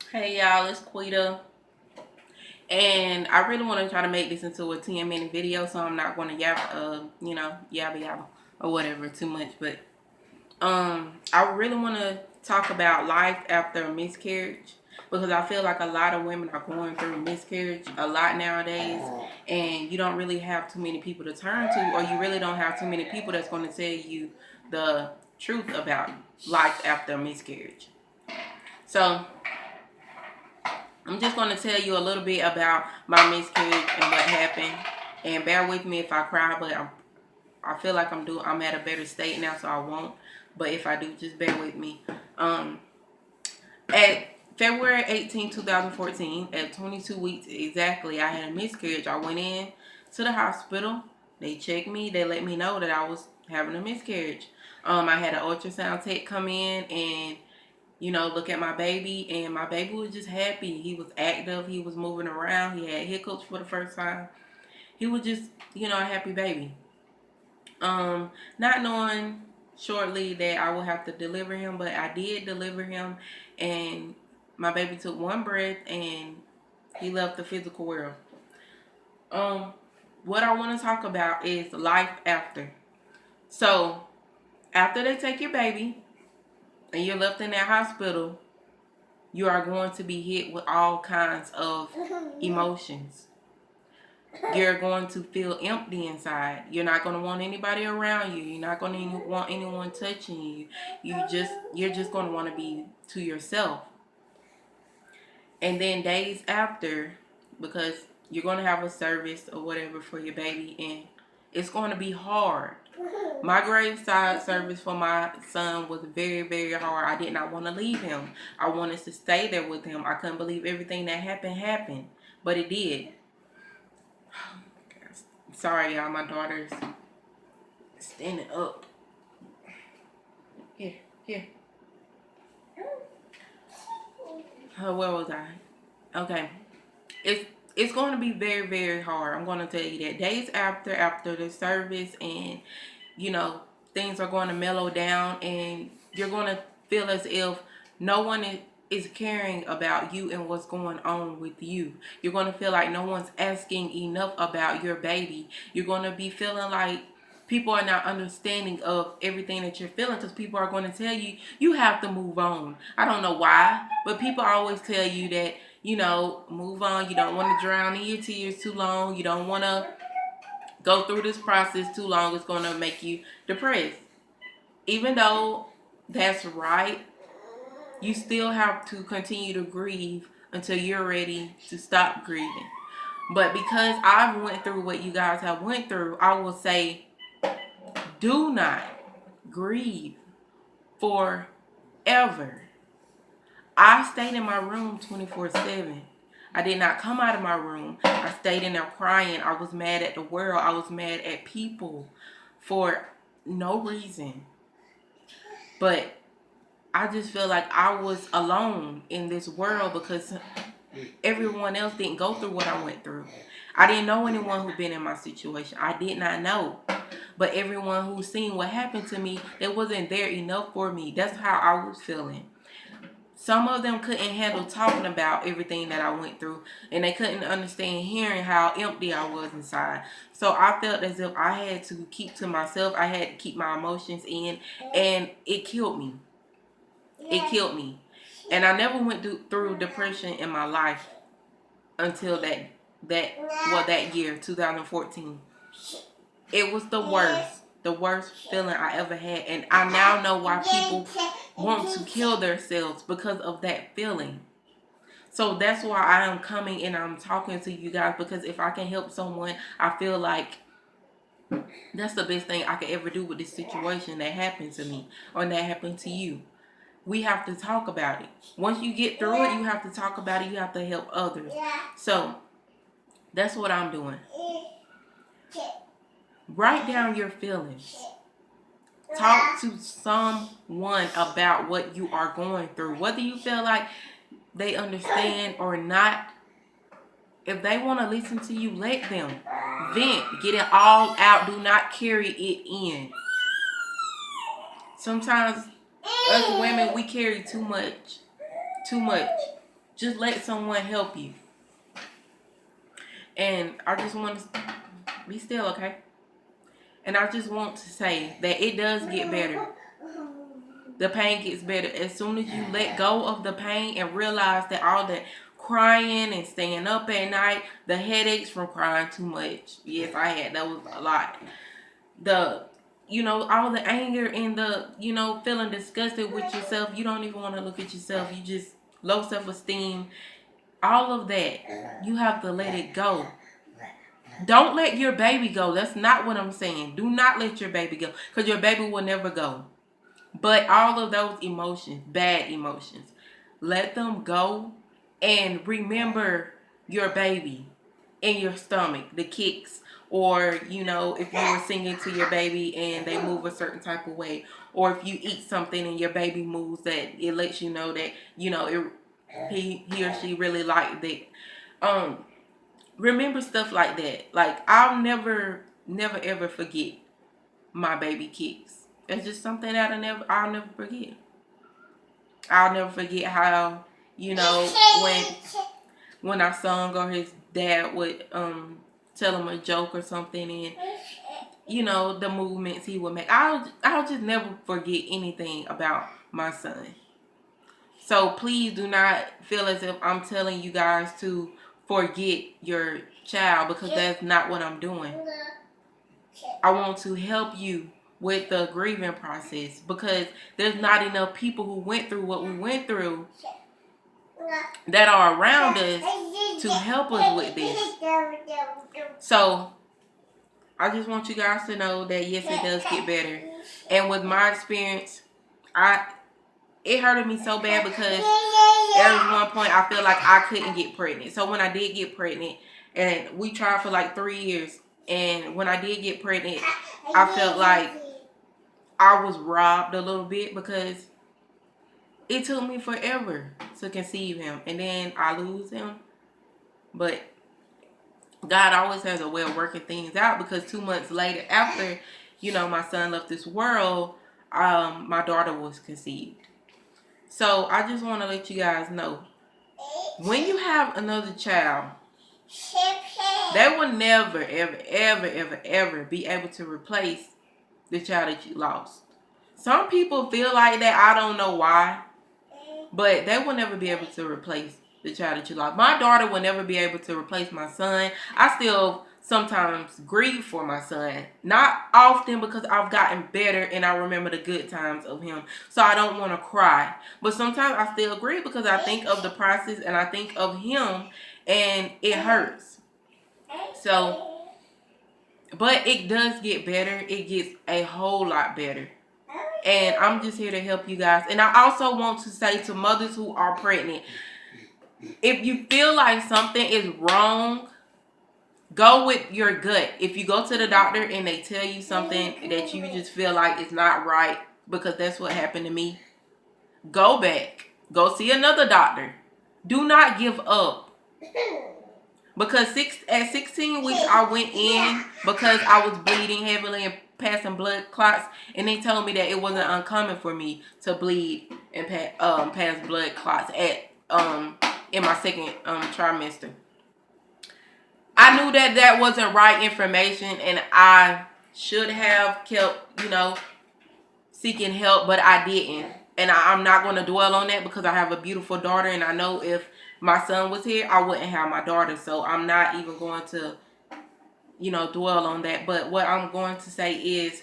Hey y'all, it's Quita, and I really want to try to make this into a 10-minute video, so I'm not going to yabba or whatever too much. But I really want to talk about life after a miscarriage because I feel like a lot of women are going through miscarriage a lot nowadays, and you don't really have too many people to turn to, or you really don't have too many people that's going to tell you the truth about life after a miscarriage. So I'm just going to tell you a little bit about my miscarriage and what happened. And bear with me if I cry, but I feel like I'm at a better state now, so I won't. But if I do, just bear with me. Um, at February 18, 2014, at 22 weeks exactly, I had a miscarriage. I went in to the hospital. They checked me. They let me know that I was having a miscarriage. I had an ultrasound tech come in and look at my baby, and my baby was just happy. He was active. He was moving around. He had hiccups for the first time. He was just, a happy baby. Not knowing shortly that I would have to deliver him, but I did deliver him, and my baby took one breath and he left the physical world. Um, what I want to talk about is life after. So, after they take your baby and you're left in that hospital, you are going to be hit with all kinds of emotions. You're going to feel empty inside. You're not going to want anybody around you. You're not going to want anyone touching you. You're just going to want to be to yourself. And then days after, because you're going to have a service or whatever for your baby, and it's going to be hard. My graveside service for my son was very, very hard. I did not want to leave him. I wanted to stay there with him. I couldn't believe everything that happened. But it did. Sorry, y'all. My daughter's standing up. Here, here. Where was I? Okay. It's going to be very, very hard. I'm going to tell you that. Days after the service, and things are going to mellow down, and you're going to feel as if no one is caring about you and what's going on with you. You're going to feel like no one's asking enough about your baby. You're going to be feeling like people are not understanding of everything that you're feeling, because people are going to tell you you have to move on. I don't know why, but people always tell you that, move on. You don't want to drown in your tears too long. You don't want to go through this process too long. It's going to make you depressed. Even though that's right, you still have to continue to grieve until you're ready to stop grieving. But because I've went through what you guys have went through, I will say, do not grieve forever. I stayed in my room 24/7. I did not come out of my room. I stayed in there crying. I was mad at the world. I was mad at people for no reason. But I just feel like I was alone in this world because everyone else didn't go through what I went through. I didn't know anyone who'd been in my situation. I did not know. But everyone who's seen what happened to me, it wasn't there enough for me. That's how I was feeling. Some of them couldn't handle talking about everything that I went through, and they couldn't understand hearing how empty I was inside. So I felt as if I had to keep to myself. I had to keep my emotions in, and it killed me. It killed me. And I never went through depression in my life until that year, 2014. It was the worst feeling I ever had, and I now know why people want to kill themselves, because of that feeling. So that's why I am coming and I'm talking to you guys, because if I can help someone, I feel like that's the best thing I could ever do with this situation that happened to me or that happened to you. We have to talk about it. Once you get through it, you have to talk about it. You have to help others. So that's what I'm doing. Write down your feelings. Talk to someone about what you are going through. Whether you feel like they understand or not, if they want to listen to you, let them vent. Get it all out. Do not carry it in. Sometimes us women, we carry too much. Too much. Just let someone help you. And I just want to be still, okay? And I just want to say that it does get better. The pain gets better as soon as you let go of the pain and realize that all that crying and staying up at night, the headaches from crying too much. Yes, I had. That was a lot. The, all the anger and the, feeling disgusted with yourself. You don't even want to look at yourself. You just low self-esteem. All of that, you have to let it go. Don't let your baby go. That's not what I'm saying. Do not let your baby go, because your baby will never go. But all of those emotions, bad emotions, let them go, and remember your baby in your stomach, the kicks, or, if you were singing to your baby and they move a certain type of way, or if you eat something and your baby moves, that it lets you know that, he or she really liked it. Remember stuff like that. Like, I'll never ever forget my baby kicks. It's just something that I'll never forget. I'll never forget how, when I sung, or his dad would tell him a joke or something, and the movements he would make. I'll just never forget anything about my son. So please do not feel as if I'm telling you guys to forget your child, because that's not what I'm doing. I want to help you with the grieving process, because there's not enough people who went through what we went through that are around us to help us with this. So I just want you guys to know that yes, it does get better. And with my experience, it hurted me so bad, because there was one point I feel like I couldn't get pregnant. So when I did get pregnant, and we tried for like 3 years, and when I did get pregnant, I felt like I was robbed a little bit, because it took me forever to conceive him, and then I lose him. But God always has a way of working things out, because 2 months later, after my son left this world, my daughter was conceived. So I just want to let you guys know, when you have another child, they will never, ever, ever, ever, ever be able to replace the child that you lost. Some people feel like that. I don't know why. But they will never be able to replace the child that you lost. My daughter will never be able to replace my son. I still sometimes grieve for my son. Not often, because I've gotten better and I remember the good times of him. So I don't want to cry. But sometimes I still grieve, because I think of the process and I think of him, and it hurts. So, but it does get better. It gets a whole lot better. And I'm just here to help you guys. And I also want to say to mothers who are pregnant, if you feel like something is wrong, go with your gut. If you go to the doctor and they tell you something that you just feel like is not right, because that's what happened to me, go back. Go see another doctor. Do not give up. Because at 16 weeks, I went in because I was bleeding heavily and passing blood clots, and they told me that it wasn't uncommon for me to bleed and pass blood clots in my second trimester. I knew that wasn't right information, and I should have kept seeking help, but I didn't. And I'm not going to dwell on that, because I have a beautiful daughter, and I know if my son was here, I wouldn't have my daughter. So I'm not even going to dwell on that. But what I'm going to say is,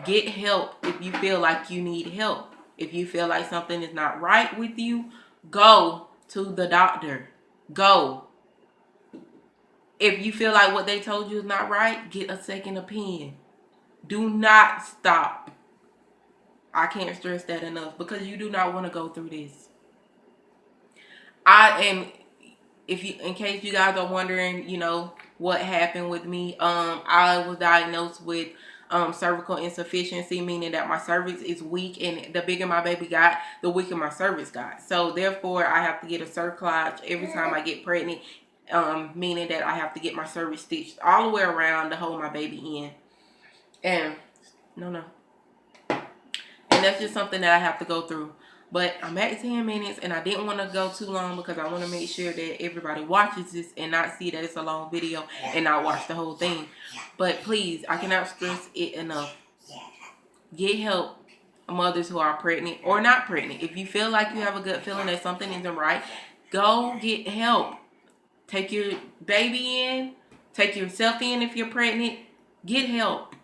get help if you feel like you need help. If you feel like something is not right with you, go to the doctor. Go. If you feel like what they told you is not right, get a second opinion. Do not stop. I can't stress that enough, because you do not want to go through this. In case you guys are wondering, what happened with me, I was diagnosed with cervical insufficiency, meaning that my cervix is weak, and the bigger my baby got, the weaker my cervix got. So therefore, I have to get a cerclage every time I get pregnant, meaning that I have to get my cervix stitched all the way around to hold my baby in. And no. And that's just something that I have to go through. But I'm at 10 minutes, and I didn't want to go too long because I want to make sure that everybody watches this and not see that it's a long video and not watch the whole thing. But please, I cannot stress it enough. Get help. Mothers who are pregnant or not pregnant. If you feel like you have a good feeling that something isn't right, go get help. Take your baby in. Take yourself in if you're pregnant. Get help.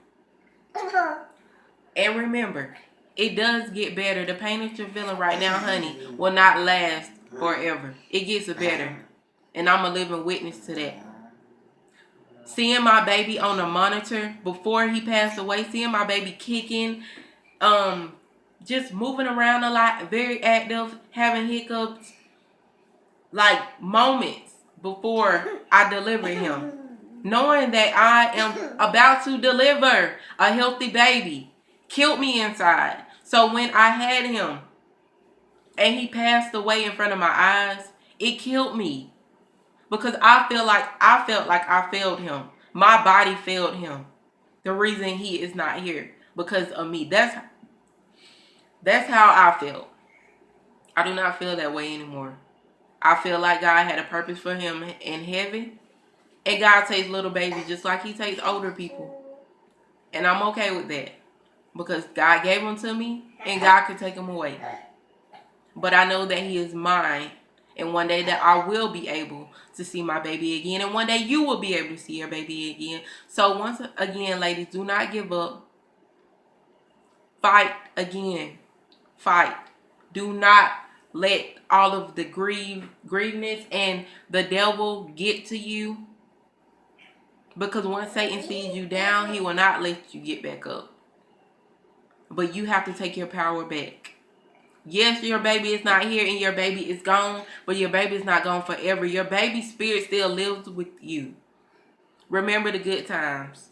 And remember, it does get better. The pain that you're feeling right now, honey, will not last forever. It gets better. And I'm a living witness to that. Seeing my baby on the monitor before he passed away, seeing my baby kicking, just moving around a lot, very active, having hiccups, like moments before I delivered him. Knowing that I am about to deliver a healthy baby killed me inside. So when I had him and he passed away in front of my eyes, it killed me. Because I felt like I failed him. My body failed him. The reason he is not here. Because of me. That's how I felt. I do not feel that way anymore. I feel like God had a purpose for him in heaven. And God takes little babies just like he takes older people. And I'm okay with that. Because God gave them to me and God can take them away. But I know that he is mine. And one day that I will be able to see my baby again. And one day you will be able to see your baby again. So once again, ladies, do not give up. Fight again. Fight. Do not let all of the grieveness and the devil get to you. Because once Satan sees you down, he will not let you get back up. But you have to take your power back. Yes, your baby is not here and your baby is gone, but your baby is not gone forever. Your baby spirit still lives with you. Remember the good times.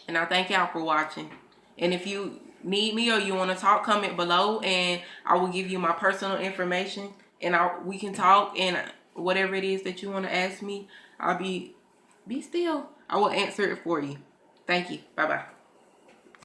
And I thank y'all for watching. And if you need me or you want to talk, comment below and I will give you my personal information and we can talk, and whatever it is that you want to ask me, I'll be still. I will answer it for you. Thank you. Bye-bye.